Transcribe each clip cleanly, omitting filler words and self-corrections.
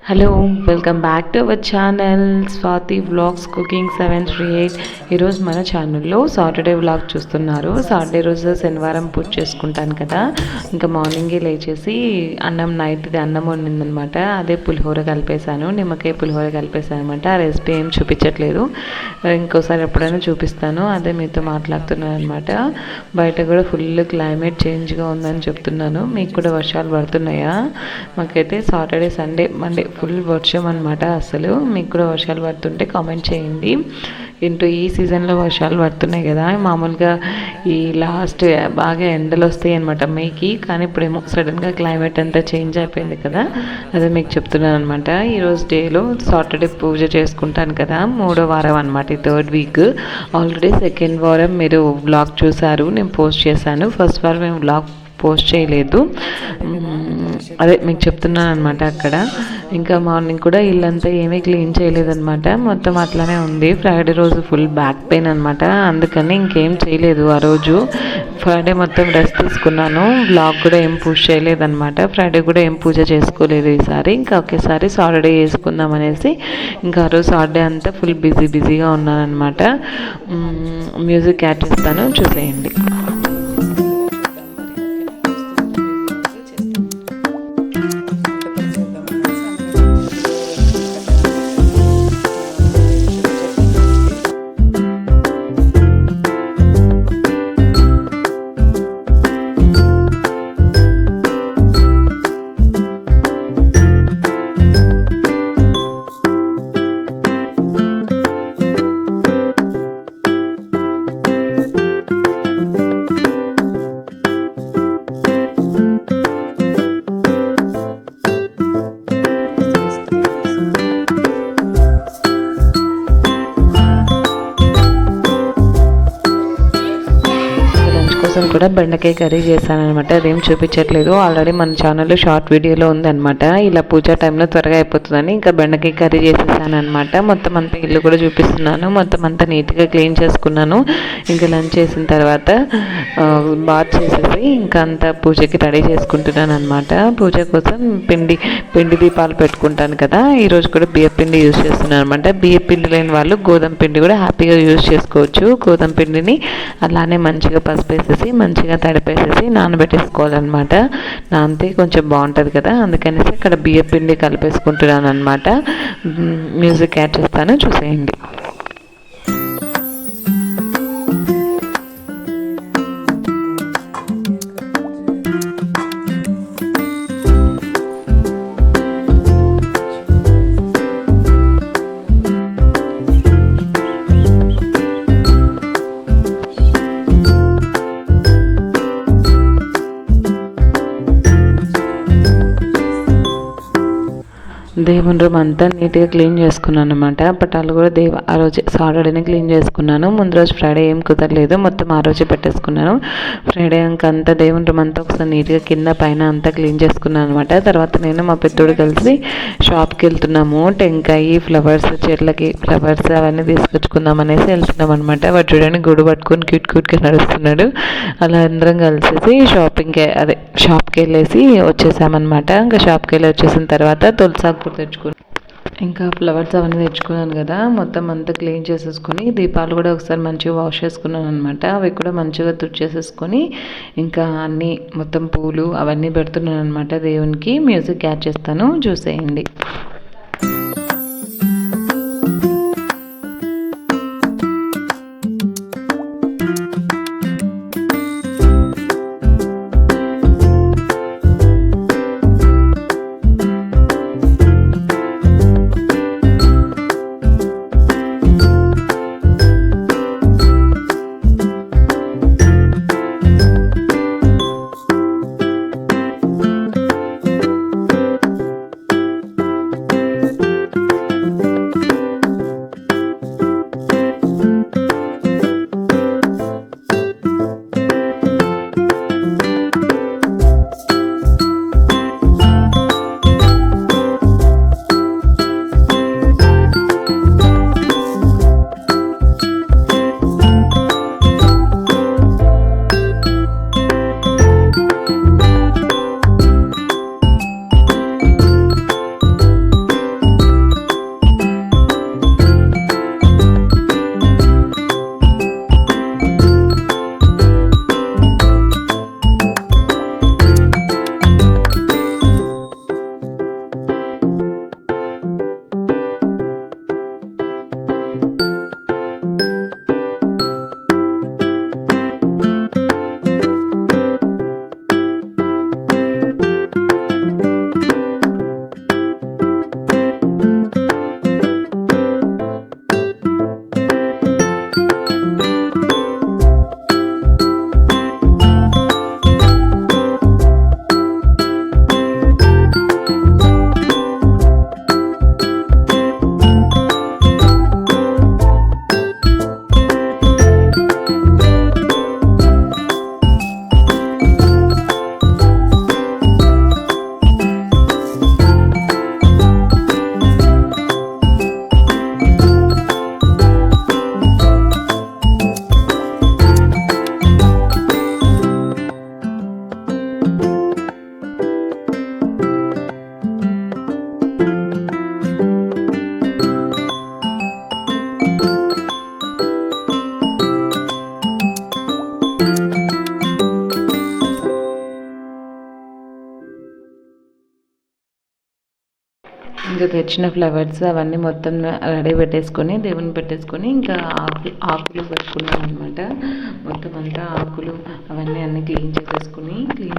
Hello, welcome back to our channel Swathi vlogs cooking 738. ఈరోజు మన ఛానల్లో సాటర్డే వ్లాగ్ చూస్తున్నారు. సాటర్డే రోజు శనివారం పూజ చేసుకుంటాను కదా, ఇంకా మార్నింగే లేచేసి నైట్ది అన్నం వండిందనమాట. అదే పులిహోర కలిపేశాను, నిమ్మకాయ పులిహోర కలిపేశాను అనమాట. ఆ రెసిపీ ఏం చూపించట్లేదు, ఇంకోసారి ఎప్పుడైనా చూపిస్తాను. అదే మీతో మాట్లాడుతున్నాను అనమాట. బయట కూడా ఫుల్ క్లైమేట్ చేంజ్గా ఉందని చెప్తున్నాను. మీకు కూడా వర్షాలు పడుతున్నాయా? మాకైతే సాటర్డే సండే మండే ఫుల్ వర్షం అనమాట. అసలు మీకు కూడా వర్షాలు పడుతుంటే కామెంట్ చేయండి. ఈ సీజన్లో వర్షాలు పడుతున్నాయి కదా, మామూలుగా ఈ లాస్ట్ బాగా ఎండలు వస్తాయి అనమాట మేకి. కానీ ఇప్పుడేమో సడన్గా క్లైమేట్ అంతా చేంజ్ అయిపోయింది కదా, అదే మీకు చెప్తున్నాను అనమాట. ఈరోజు డేలో సాటర్డే పూజ చేసుకుంటాను కదా, 3వ వారం అనమాట, ఈ 3rd వీక్. ఆల్రెడీ 2nd వారం మీరు వ్లాగ్ చూసారు, నేను పోస్ట్ చేశాను. ఫస్ట్ వారం మేము వ్లాగ్ పోస్ట్ చేయలేదు, అదే మీకు చెప్తున్నాను అనమాట. అక్కడ ఇంకా మార్నింగ్ కూడా ఇల్లంతా ఏమీ క్లీన్ చేయలేదన్నమాట, మొత్తం అట్లానే ఉంది. ఫ్రైడే రోజు ఫుల్ బ్యాక్ పెయిన్ అనమాట, అందుకని ఇంకేం చేయలేదు ఆ రోజు. ఫ్రైడే మొత్తం రెస్ట్ తీసుకున్నాను, బ్లాగ్ కూడా ఏం పూజ చేయలేదన్నమాట. ఫ్రైడే కూడా ఏం పూజ చేసుకోలేదు ఈసారి. ఇంకా ఒకేసారి సాటర్డే చేసుకుందాం అనేసి ఇంకా ఆ రోజు సాటర్డే అంతా ఫుల్ బిజీగా ఉన్నాను అనమాట. మ్యూజిక్ యాడ్ చేస్తాను, చూసేయండి. కూడా బెండకాయ కర్రీ చేశాను అనమాట. అదేం చూపించట్లేదు, ఆల్రెడీ మన ఛానల్లో షార్ట్ వీడియోలో ఉందన్నమాట. ఇలా పూజ టైంలో త్వరగా అయిపోతుందని ఇంకా బెండకాయ కర్రీ చేసేసాను అనమాట. మొత్తం అంతా ఇల్లు కూడా చూపిస్తున్నాను, మొత్తం అంతా నీట్గా క్లీన్ చేసుకున్నాను. ఇంకా లంచ్ చేసిన తర్వాత బాత్ చేసేసి ఇంకా అంతా పూజకి రెడీ చేసుకుంటున్నాను అనమాట. పూజ కోసం పిండి దీపాలు పెట్టుకుంటాను కదా, ఈరోజు కూడా బియ్య పిండి యూజ్ చేస్తున్నాను అనమాట. బియ్య పిండి లేని వాళ్ళు గోధుమ పిండి కూడా హ్యాపీగా యూజ్ చేసుకోవచ్చు. గోధుమ పిండిని అలానే మంచిగా పసుపు వేసేసి మంచిగా తడిపేసేసి నానబెట్టేసుకోవాలన్నమాట. నానితే కొంచెం బాగుంటుంది కదా, అందుకనేసి ఇక్కడ బియ్య పిండి కలిపేసుకుంటున్నాను అనమాట. మ్యూజిక్ యాడ్ చేస్తాను, చూసేయండి. దేవుని రూమ్ అంతా నీట్గా క్లీన్ చేసుకున్నాను అనమాట. పటాలు కూడా ఆ రోజు సాటర్డేనే క్లీన్ చేసుకున్నాను. ముందు రోజు ఫ్రైడే ఏం కుదరలేదు, మొత్తం ఆ రోజే పెట్టేసుకున్నాను. ఫ్రైడే అంతా దేవుని రూమ్ అంతా ఒకసారి నీట్గా కింద పైన అంతా క్లీన్ చేసుకున్నాను అనమాట. తర్వాత నేను మా పెద్దోడు కలిసి షాప్కి వెళ్తున్నాము. టెంకాయ, ఫ్లవర్స్, చెట్లకి ఫ్లవర్స్ అవన్నీ తీసుకొచ్చుకుందాం అనేసి వెళ్తున్నాం అనమాట. వాడు చూడండి గుడి పట్టుకొని క్యూట్గా నడుస్తున్నాడు. అలా అందరం కలిసేసి షాప్కి వెళ్ళేసి వచ్చేసామన్నమాట. ఇంకా షాప్కి వెళ్ళి వచ్చేసిన తర్వాత తులసాకు తెచ్చుకుని ఇంకా ఫ్లవర్స్ అవన్నీ తెచ్చుకున్నాను కదా, మొత్తం అంతా క్లీన్ చేసేసుకొని దీపాలు కూడా ఒకసారి మంచిగా వాష్ చేసుకున్నాను అనమాట. అవి కూడా మంచిగా తుడిచేసేసుకొని ఇంకా అన్నీ మొత్తం పూలు అవన్నీ పెడుతున్నాను అనమాట దేవునికి. మ్యూజిక్ యాడ్ చేస్తాను, చూసేయండి. ఇంకా తెచ్చిన ఫ్లవర్స్ అవన్నీ మొత్తం రెడీ పెట్టేసుకొని దేవుని పెట్టేసుకొని ఇంకా ఆకులు పెట్టుకున్నాను అనమాట. మొత్తం అంతా ఆకులు అవన్నీ అన్నీ క్లీన్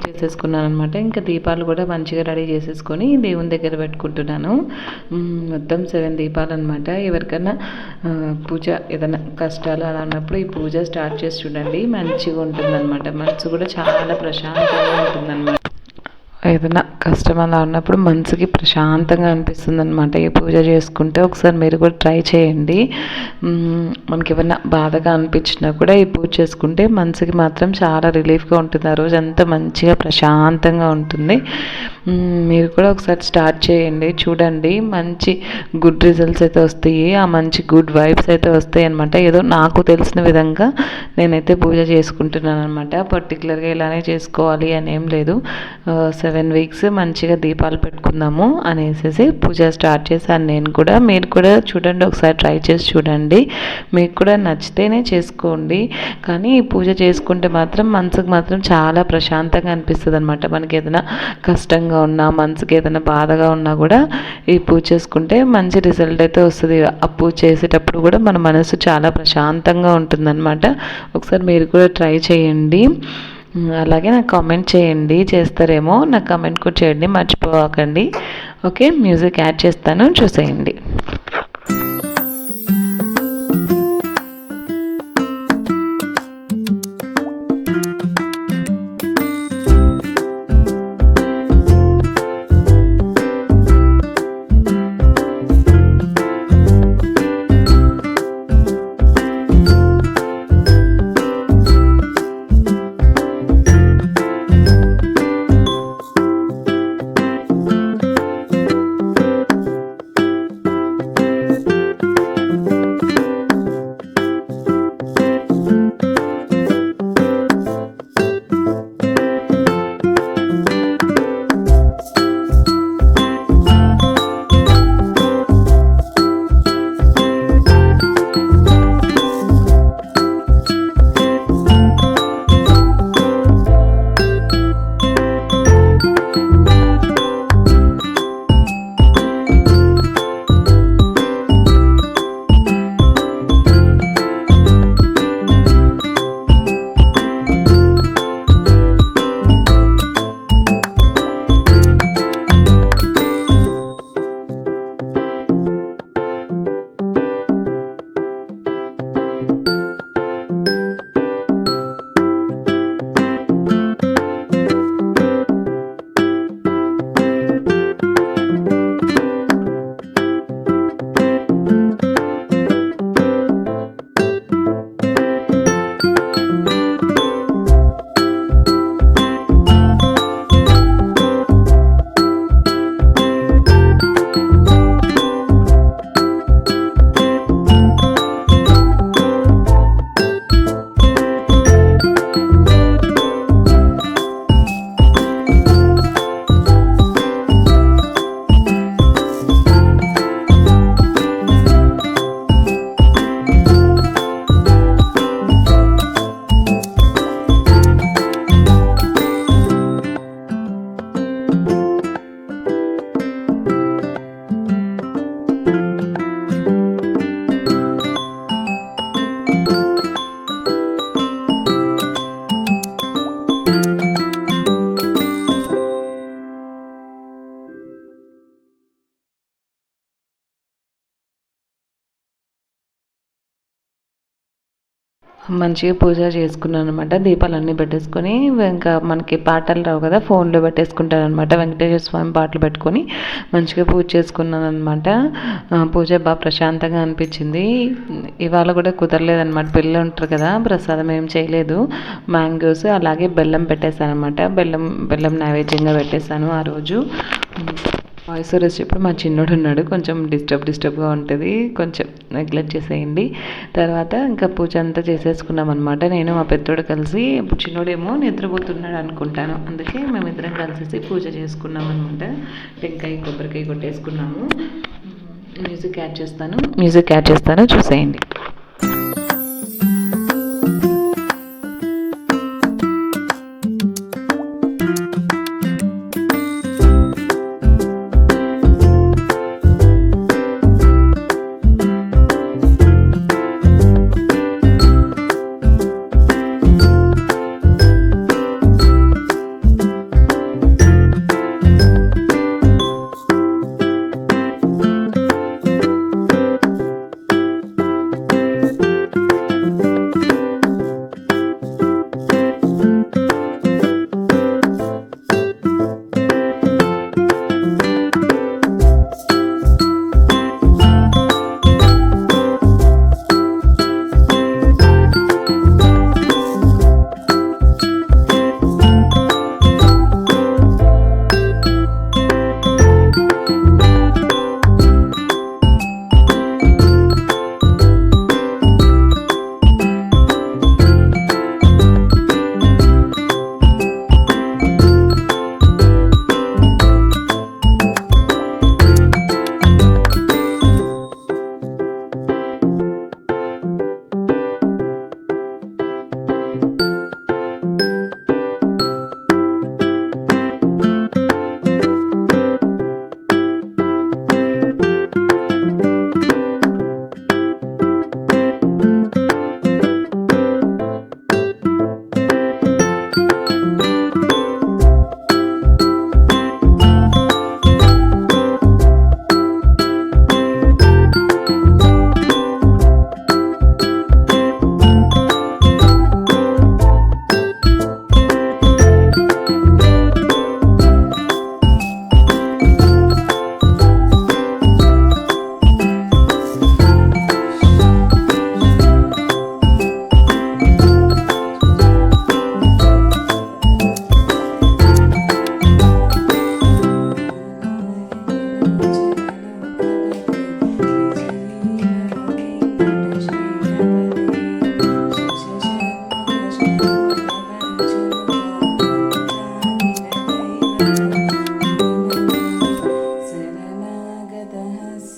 చేసేసుకున్నాను అనమాట. ఇంకా దీపాలు కూడా మంచిగా రెడీ చేసేసుకొని దేవుని దగ్గర పెట్టుకుంటున్నాను. మొత్తం 7 దీపాలు అనమాట. ఎవరికైనా పూజ ఏదైనా కష్టాలు అలా ఉన్నప్పుడు ఈ పూజ స్టార్ట్ చేసి చూడండి, మంచిగా ఉంటుందన్నమాట. మనసు కూడా చాలా ప్రశాంతంగా ఉంటుందన్నమాట. ఏదైనా కష్టం అలా ఉన్నప్పుడు మనసుకి ప్రశాంతంగా అనిపిస్తుంది అనమాట ఈ పూజ చేసుకుంటే. ఒకసారి మీరు కూడా ట్రై చేయండి. మనకి ఏమైనా బాధగా అనిపించినా కూడా ఈ పూజ చేసుకుంటే మనసుకి మాత్రం చాలా రిలీఫ్గా ఉంటుంది. ఆ రోజు అంతా మంచిగా ప్రశాంతంగా ఉంటుంది. మీరు కూడా ఒకసారి స్టార్ట్ చేయండి, చూడండి, మంచి గుడ్ రిజల్ట్స్ అయితే వస్తాయి. ఆ మంచి గుడ్ వైబ్స్ అయితే వస్తాయి అనమాట. ఏదో నాకు తెలిసిన విధంగా నేనైతే పూజ చేసుకుంటున్నాను అనమాట. పర్టికులర్గా ఇలానే చేసుకోవాలి అని ఏం లేదు. 7 వీక్స్ మంచిగా దీపాలు పెట్టుకుందాము అనేసి పూజ స్టార్ట్ చేశాను నేను కూడా. మీరు కూడా చూడండి, ఒకసారి ట్రై చేసి చూడండి. మీకు కూడా నచ్చితేనే చేసుకోండి. కానీ ఈ పూజ చేసుకుంటే మాత్రం మనసుకు మాత్రం చాలా ప్రశాంతంగా అనిపిస్తుంది అనమాట. మనకి ఏదైనా కష్టంగా ఉన్నా, మనసుకి ఏదైనా బాధగా ఉన్నా కూడా ఈ పూజ చేసుకుంటే మంచి రిజల్ట్ అయితే వస్తుంది. ఆ పూజ చేసేటప్పుడు కూడా మన మనసు చాలా ప్రశాంతంగా ఉంటుందన్నమాట. ఒకసారి మీరు కూడా ట్రై చేయండి. అలాగే నాకు కామెంట్ చేయండి, చేస్తారేమో నాకు కామెంట్ కూడా చేయండి, మర్చిపోకండి. ఓకే, మ్యూజిక్ యాడ్ చేస్తాను, చూసేయండి. మంచిగా పూజ చేసుకున్నాను అనమాట. దీపాలన్నీ పెట్టేసుకొని ఇంకా మనకి పాటలు రావు కదా, ఫోన్లో పెట్టేసుకుంటాను అనమాట. వెంకటేశ్వర స్వామి పాటలు పెట్టుకొని మంచిగా పూజ చేసుకున్నాను అనమాట. పూజ బాగా ప్రశాంతంగా అనిపించింది. ఇవాళ కూడా కుదరలేదనమాట, పిల్లలు ఉంటారు కదా, ప్రసాదం ఏం చేయలేదు. మ్యాంగోస్ అలాగే బెల్లం పెట్టేశాను అనమాట. బెల్లం నైవేద్యంగా పెట్టేశాను ఆ రోజు. వాయిస్ వచ్చేటప్పుడు మా చిన్నోడు ఉన్నాడు, కొంచెం డిస్టర్బ్గా ఉంటుంది, కొంచెం నెగ్లెక్ట్ చేసేయండి. తర్వాత ఇంకా పూజ అంతా చేసేసుకున్నాం అనమాట. నేను మా పెద్దోడు కలిసి, చిన్నోడేమో నిద్రపోతున్నాడు అనుకుంటాను, అందుకే మేమిద్దరం కలిసి పూజ చేసుకున్నాం అనమాట. టెంకాయ కొబ్బరికాయ కొట్టేసుకున్నాము. మ్యూజిక్ యాడ్ చేస్తాను, చూసేయండి.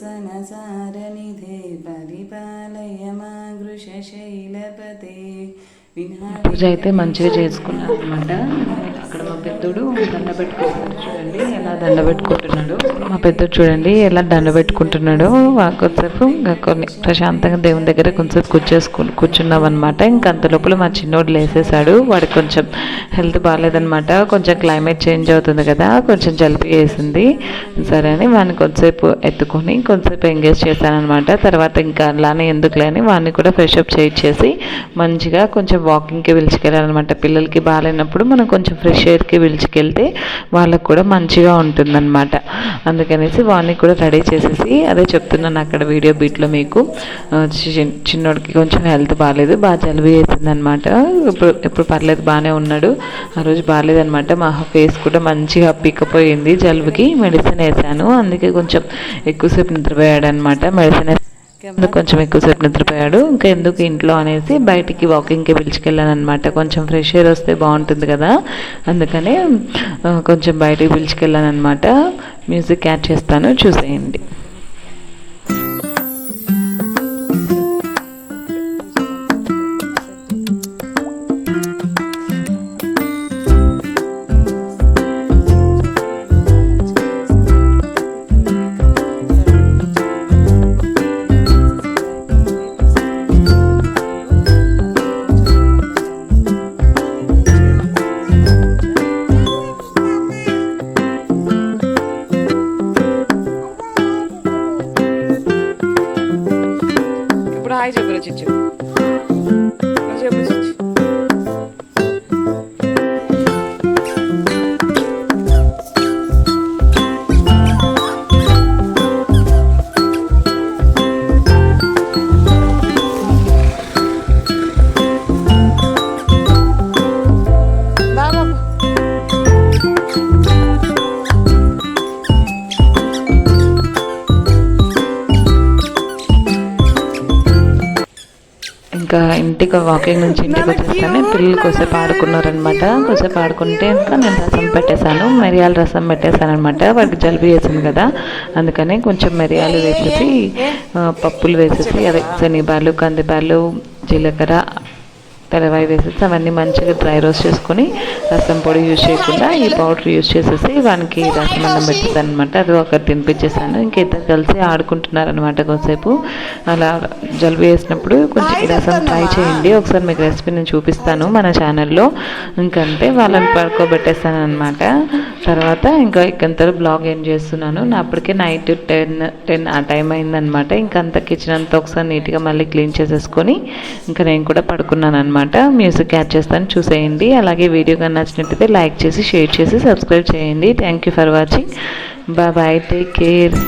वत्सनसारनिधे परिपालय मागृशशैलपते పూజ అయితే మంచిగా చేసుకున్నాను అనమాట. అక్కడ మా పెద్దోడు దండ పెట్టుకుంటున్నాడు, చూడండి ఎలా దండ పెట్టుకుంటున్నాడు. మా పెద్దోడు చూడండి ఎలా దండ పెట్టుకుంటున్నాడు. కొంచెంసేపు ఇంకా ప్రశాంతంగా దేవుని దగ్గర కొంచెంసేపు కూర్చున్నాం అనమాట. ఇంకా అంత లోపల మా చిన్నోడు లేసేసాడు. వాడికి కొంచెం హెల్త్ బాగాలేదనమాట. కొంచెం క్లైమేట్ చేంజ్ అవుతుంది కదా, కొంచెం జలుబు వేసింది. సరే అని వాడిని కొంచెంసేపు ఎత్తుకొని కొంచెంసేపు ఎంగేజ్ చేశాను అనమాట. తర్వాత ఇంకా అలానే ఎందుకులే అని వాడిని కూడా ఫ్రెష్ అప్ చేయించేసి మంచిగా కొంచెం వాకింగ్కి పిలుచుకెళ్ళాలన్నమాట. పిల్లలకి బాగాలేనప్పుడు మనం కొంచెం ఫ్రెష్ ఎయిర్కి పిలుచుకెళ్తే వాళ్ళకు కూడా మంచిగా ఉంటుందన్నమాట. అందుకనేసి వాడిని కూడా రెడీ చేసేసి అదే చెప్తున్నాను అక్కడ వీడియో బీట్లో మీకు. చిన్నోడికి కొంచెం హెల్త్ బాగాలేదు, బాగా జలుబు వేసిందనమాట. ఇప్పుడు పర్లేదు బాగానే ఉన్నాడు. ఆ రోజు బాగాలేదనమాట. మా ఫేస్ కూడా మంచిగా పీకపోయింది జలుబుకి. మెడిసిన్ వేసాను, అందుకే కొంచెం ఎక్కువసేపు నిద్రపోయాడు అనమాట. మెడిసిన్ కొంచెం ఎక్కువసేపు నిద్రపోయాడు. ఇంకా ఎందుకు ఇంట్లో అనేసి బయటికి వాకింగ్కి పిలుచుకెళ్ళాను అనమాట. కొంచెం ఫ్రెష్ ఎయిర్ వస్తే బాగుంటుంది కదా, అందుకని కొంచెం బయటికి పిలుచుకెళ్ళాను అనమాట. మ్యూజిక్ యాడ్ చేస్తాను, చూసేయండి. హాయ్ చెప్పు చిచ్చు, చెప్పు చిచ్చు. ఇంకా ఇంటికి వాకింగ్ నుంచి ఇంటికి వచ్చేస్తాను. పిల్లలు కొద్దిసేపు ఆడుకున్నారనమాట. కొద్దిసేపు ఆడుకుంటే ఇంకా నేను రసం పెట్టేశాను, మిరియాల రసం పెట్టేశాను అనమాట. వాడికి జలుబు వేసింది కదా, అందుకని కొంచెం మిరియాలు వేసేసి పప్పులు వేసేసి అదే శనగబాలు, కందిబాలు, జీలకర్ర, తెల్లవాయి వేసేసి అవన్నీ మంచిగా డ్రై రోస్ట్ చేసుకొని రసం పొడి యూజ్ చేయకుండా ఈ పౌడర్ యూజ్ చేసేసి వానికి రసం అన్నం పెట్టేసాను అనమాట. అది ఒకటి తినిపించేసాను. ఇంకిద్దరు కలిసి ఆడుకుంటున్నారనమాట కొంతసేపు. అలా జలుబు వేసినప్పుడు కొంచెం ఈ రసం ట్రై చేయండి ఒకసారి, మీకు రెసిపీ నేను చూపిస్తాను మన ఛానల్లో. ఇంకంతే వాళ్ళని పడుకోబెట్టేస్తాను అనమాట. తర్వాత ఇంకా ఇకంతా బ్లాగ్ ఏం చేస్తున్నాను. నా అప్పటికే నైట్ 10 ఆ టైం అయిందనమాట. ఇంకంతా కిచెన్ అంతా ఒకసారి నీట్గా మళ్ళీ క్లీన్ చేసేసుకొని ఇంకా నేను కూడా పడుకున్నాను అనమాట. మ్యూజిక్ యాడ్ చేస్తాను, చూసేయండి. అలాగే వీడియో కానీ నచ్చినట్టయితే లైక్ చేసి, షేర్ చేసి, సబ్స్క్రైబ్ చేయండి. Thank you for watching. Bye bye, take care.